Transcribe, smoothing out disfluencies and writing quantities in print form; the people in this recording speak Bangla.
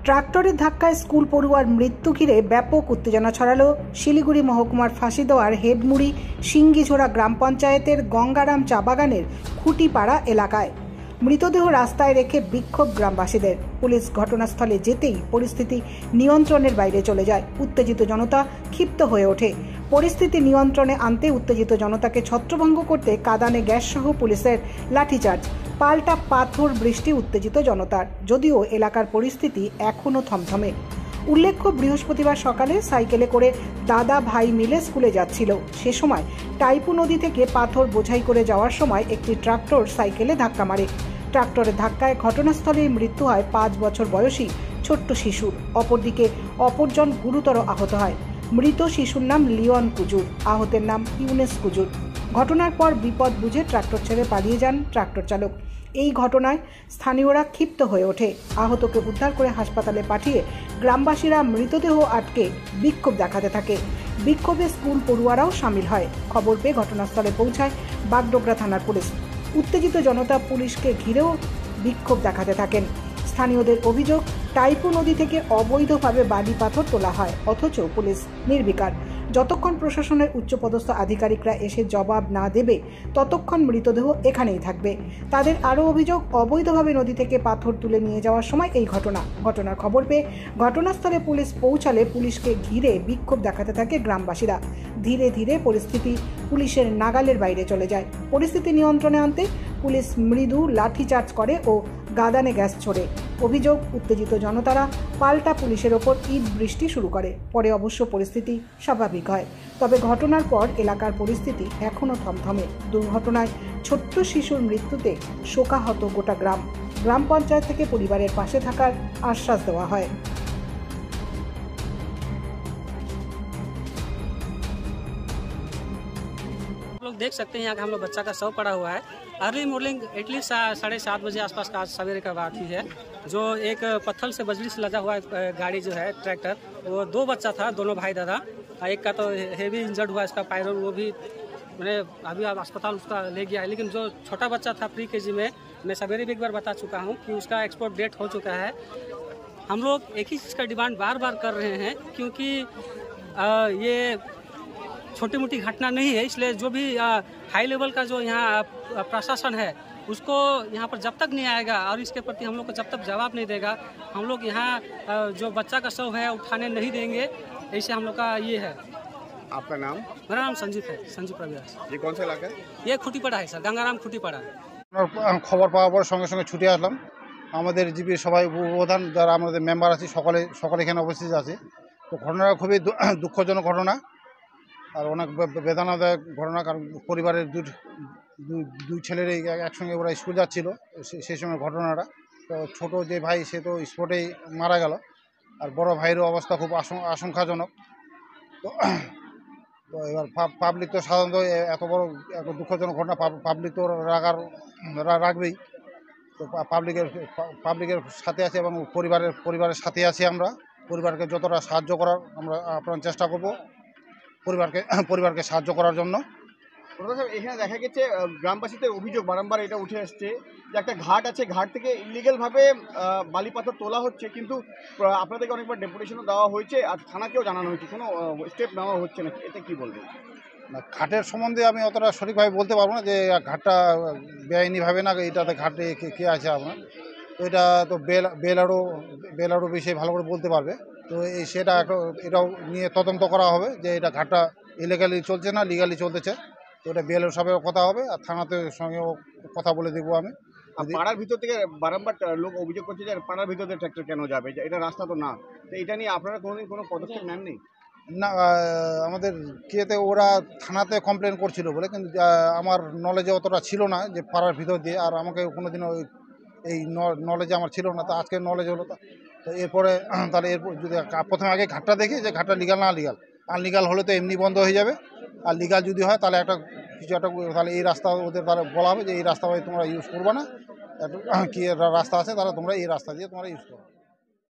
ট্রাক্টরের ধাক্কায় স্কুল পড়ুয়ার মৃত্যু ঘিরে ব্যাপক উত্তেজনা ছড়ালো শিলিগুড়ি মহকুমার ফাঁসিদোয়ার হেডমুড়ি সিঙ্গিঝোড়া গ্রাম পঞ্চায়েতের গঙ্গারাম চা বাগানের খুঁটিপাড়া এলাকায়। মৃতদেহ রাস্তায় রেখে বিক্ষোভ গ্রামবাসীদের। পুলিশ ঘটনাস্থলে যেতেই পরিস্থিতি নিয়ন্ত্রণের বাইরে চলে যায়। উত্তেজিত জনতা ক্ষিপ্ত হয়ে ওঠে। পরিস্থিতি নিয়ন্ত্রণে আনতে উত্তেজিত জনতাকে ছত্রভঙ্গ করতে কাঁদানে গ্যাস সহ পুলিশের লাঠিচার্জ, পাল্টা পাথর বৃষ্টি উত্তেজিত জনতার। যদিও এলাকার পরিস্থিতি এখনও থমথমে। উল্লেখ্য, বৃহস্পতিবার সকালে সাইকেলে করে দাদা ভাই মিলে স্কুলে যাচ্ছিল। সে সময় টাইপু নদী থেকে পাথর বোঝাই করে যাওয়ার সময় একটি ট্রাক্টর সাইকেলে ধাক্কা মারে। ট্রাক্টরের ধাক্কায় ঘটনাস্থলেই মৃত্যু হয় 5 বছর বয়সী ছোট্ট শিশুর। অপরদিকে অপরজন গুরুতর আহত হয়। মৃত শিশুর নাম লিওন কুজুর, আহতের নাম ইউনেস কুজুর। ঘটনার পর বিপদ বুঝে ট্রাক্টর ছেড়ে পালিয়ে যান ট্রাক্টর চালক। এই ঘটনায় স্থানীয়রা ক্ষিপ্ত হয়ে ওঠে। আহতকে উদ্ধার করে হাসপাতালে পাঠিয়ে গ্রামবাসীরা মৃতদেহ আটকে বিক্ষোভ দেখাতে থাকে। বিক্ষোভে স্কুল পড়ুয়ারাও সামিল হয়। খবর পেয়ে ঘটনাস্থলে পৌঁছায় বাগডোগরা থানার পুলিশ। উত্তেজিত জনতা পুলিশকে ঘিরেও বিক্ষোভ দেখাতে থাকেন। স্থানীয়দের অভিযোগ, টাইপু নদী থেকে অবৈধভাবে বালি পাথর তোলা হয়, অথচ পুলিশ নির্বিকার। যতক্ষণ প্রশাসনের উচ্চপদস্থ আধিকারিকরা এসে জবাব না দেবে ততক্ষণ মৃতদেহ এখানেই থাকবে। তাদের আরও অভিযোগ, অবৈধভাবে নদী থেকে পাথর তুলে নিয়ে যাওয়ার সময় এই ঘটনার খবর পেয়ে ঘটনাস্থলে পুলিশ পৌঁছালে পুলিশকে ঘিরে বিক্ষোভ দেখাতে থাকে গ্রামবাসীরা। ধীরে ধীরে পরিস্থিতি পুলিশের নাগালের বাইরে চলে যায়। পরিস্থিতি নিয়ন্ত্রণে আনতে পুলিশ মৃদু লাঠিচার্জ করে ও গাদানে গ্যাস ছোড়ে। অভিযোগ, উত্তেজিত জনতারা পাল্টা পুলিশের ওপর ইট বৃষ্টি শুরু করে। পরে অবশ্য পরিস্থিতি স্বাভাবিক হয়। তবে ঘটনার পর এলাকার পরিস্থিতি এখনও থমথমে। দুর্ঘটনায় ছোট্ট শিশুর মৃত্যুতে শোকাহত গোটা গ্রাম। গ্রাম পঞ্চায়েত থেকে পরিবারের পাশে থাকার আশ্বাস দেওয়া হয়। लोग देख सकते हैं यहाँ का हम लोग बच्चा का शव पड़ा हुआ है। अर्ली मॉर्निंग एटलीस्ट 7:30 बजे आसपास का आज सवेरे का बात ही है। जो एक पत्थर से बजरी से लगा हुआ गाड़ी जो है ट्रैक्टर, वो 2 बच्चा था, दोनों भाई दादा। एक का तो हेवी इंजर्ड हुआ, इसका पायरल, वो भी मैंने अभी अस्पताल उसका ले गया है। लेकिन जो छोटा बच्चा था प्री केजी में, मैं सवेरे भी एक बार बता चुका हूँ कि उसका एक्सपोर्ट डेट हो चुका है। हम लोग एक ही चीज़ का डिमांड बार बार कर रहे हैं, क्योंकि ये छोटी मोटी घटना नहीं है। इसलिए जो भी हाई लेवल का जो यहाँ प्रशासन है, उसको यहाँ पर जब तक नहीं आएगा और इसके प्रति हम लोग को जब तक जवाब नहीं देगा, हम लोग यहाँ जो बच्चा का शव है उठाने नहीं देंगे। ऐसे हम लोग का ये है। आपका नाम? मेरा नाम संजीव है, संजीव प्रव्यास। ये कौन सा इलाका है? ये खुटीपाड़ा है सर, गंगाराम खुटीपाड़ा। খবর পাওয়ার পর সঙ্গে সঙ্গে ছুটে আসলাম। আমাদের জিপির সবাই উপপ্রধান যারা আমাদের মেম্বার আছে সকলে এখানে উপস্থিত আছে। তো ঘটনাটা খুবই দুঃখজনক ঘটনা আর অনেক বেদনাদায়ক ঘটনা। কারণ পরিবারের দুই ছেলের একসঙ্গে ওরা স্কুল যাচ্ছিল সেই সময় ঘটনাটা। তো ছোট যে ভাই সে তো স্পটেই মারা গেল, আর বড় ভাইয়েরও অবস্থা খুব আশঙ্কাজনক। তো এবার পাবলিক তো সাধারণত এত বড় এত দুঃখজনক ঘটনা পাবলিক তো রাখবেই। তো পাবলিকের সাথে আছে এবং পরিবারের সাথে আছি আমরা। পরিবারকে যতটা সাহায্য করার আমরা আপনার চেষ্টা করব, পরিবারকে সাহায্য করার জন্য। এখানে দেখা গেছে গ্রামবাসীদের অভিযোগ বারংবার এটা উঠে আসছে যে একটা ঘাট আছে, ঘাট থেকে ইলিগালভাবে বালি পাথর তোলা হচ্ছে, কিন্তু আপনাদেরকে অনেকবার ডেপুটেশনও দেওয়া হয়েছে আর থানাকেও জানানো হয়েছে, কোনো স্টেপ নেওয়া হচ্ছে না। এটা কি বলবেন? না, ঘাটের সম্বন্ধে আমি অতটা সঠিকভাবে বলতে পারবো না যে ঘাটটা বেআইনিভাবে না, এটাতে ঘাটে কে আছে আপনার। তো এটা তো বেলারও বিষয়ে ভালো করে বলতে পারবে। তো এটাও নিয়ে তদন্ত করা হবে যে এটা ঘাটটা ইলিগালি চলছে না লিগালি চলতেছে। তো এটা বিএলওর সাথে কথা হবে আর থানাতে সঙ্গেও কথা বলে দেবো আমি। পাড়ার ভিতর থেকে বারংবার লোক অভিযোগ করছে যে পাড়ার ভিতর দিয়ে ট্র্যাক্টর কেন যাবে, এটা রাস্তা তো না। তো এটা নিয়ে আপনারা কোনোদিন কোনো পদক্ষেপ নেননি? না, আমাদের ওরা থানাতে কমপ্লেন করছিল বলে, কিন্তু আমার নলেজে অতটা ছিল না যে পাড়ার ভিতর দিয়ে, আর আমাকে কোনোদিনও এই নলেজে আমার ছিল না। তো আজকে নলেজ হলো। তো এরপরে তাহলে এরপর যদি প্রথমে আগে ঘাটটা দেখি যে ঘাটটা লিগাল না আনলিগাল হলে তো এমনি বন্ধ হয়ে যাবে। আর লিগাল যদি হয় তাহলে কিছু একটা তাহলে এই রাস্তা ওদের তাহলে বলা হবে যে এই রাস্তা তোমরা ইউজ করবে না, কি রাস্তা আছে তাহলে তোমরা এই রাস্তা দিয়ে তোমরা ইউজ করো।